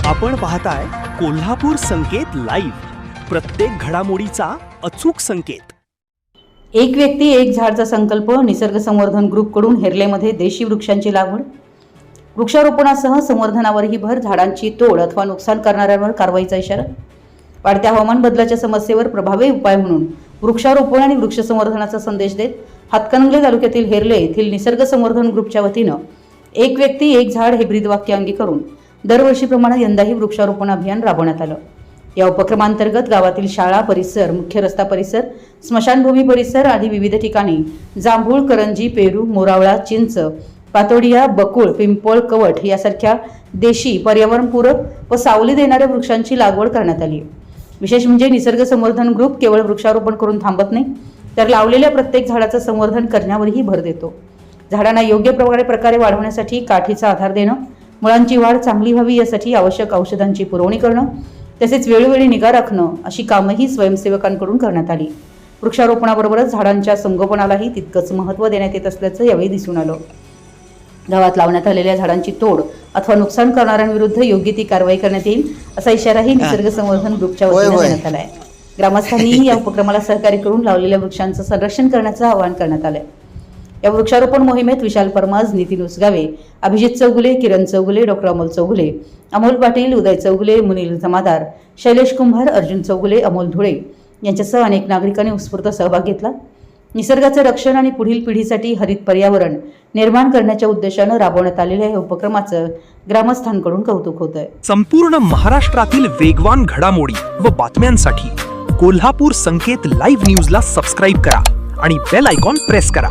आपण पाहताय कोल्हापूर संकेत लाईव्ह, प्रत्येक घडामोडीचा अचूक संकेत। एक व्यक्ती एक झाडचा संकल्प निसर्ग संवर्धन ग्रुपकडून हेरलेमध्ये देशी वृक्षांची लागवड, वृक्षारोपणासह संवर्धनावरही भर, झाडांची तोड अथवा नुकसान करणाऱ्यांवर कारवाईचा इशारा। वाढत्या हवामान बदलाच्या समस्येवर प्रभावी उपाय म्हणून वृक्षारोपण आणि वृक्ष संवर्धनाचा संदेश देत हातकणंगले तालुक्यातील हेरले येथील निसर्ग संवर्धन ग्रुपच्या वतीनं एक व्यक्ती एक झाड हे ब्रीदवाक्य अंगीकारून दरवर्षीप्रमाणे यंदाही वृक्षारोपण अभियान राबवण्यात आलं। या उपक्रमांतर्गत गावातील शाळा परिसर, मुख्य रस्ता परिसर, स्मशानभूमी परिसर आदी विविध ठिकाणी जांभूळ, करंजी, पेरू, मोरावळा, चिंच, पातोडिया, बकुळ, पिंपळ, कवठ यासारख्या देशी, पर्यावरणपूरक व सावली देणाऱ्या वृक्षांची लागवड करण्यात आली। विशेष म्हणजे निसर्ग संवर्धन ग्रुप केवळ वृक्षारोपण करून थांबत नाही, तर लावलेल्या प्रत्येक झाडाचं संवर्धन करण्यावरही भर देतो। झाडांना योग्य प्रकारे वाढवण्यासाठी काठीचा आधार देणं, मुळांची वाढ चांगली व्हावी यासाठी आवश्यक औषधांची पुरवणी करणं, तसेच वेळोवेळी निगा राखणं अशी कामही स्वयंसेवकांकडून करण्यात आली। वृक्षारोपणाबरोबरच झाडांच्या संगोपनालाही तितकंच महत्त्व देण्यात येत असल्याचं यावेळी दिसून आलं। गावात लावण्यात आलेल्या झाडांची तोड अथवा नुकसान करणाऱ्यांविरुद्ध योग्य ती कारवाई करण्यात येईल असा इशाराही निसर्ग संवर्धन ग्रुपच्या वतीने देण्यात आला आहे। ग्रामस्थांनीही या उपक्रमाला सहकार्य करून लावलेल्या वृक्षांचं संरक्षण करण्याचं आवाहन करण्यात आलं आहे। या वृक्षारोपण मोहिमेत विशाल परमाज, नितीन उसगावे, अभिजित चौगुले, किरण चौगुले, डॉक्टर अमोल चौगुले, अमोल पाटील, उदय चौगुले, मुनील जमादार, शैलेश कुंभार, अर्जुन चौगुले, अमोल धुळे यांच्यासह अनेक नागरिकांनी उत्स्फूर्त सहभाग घेतला। निसर्गाचं रक्षण आणि पुढील पिढीसाठी हरित पर्यावरण निर्माण करण्याच्या उद्देशानं राबवण्यात आलेल्या या उपक्रमाचं ग्रामस्थांकडून कौतुक होतंय। संपूर्ण महाराष्ट्रातील वेगवान घडामोडी व बातम्यांसाठी कोल्हापूर संकेत लाईव्ह न्यूजला सबस्क्राईब करा आणि बेल आयकॉन प्रेस करा।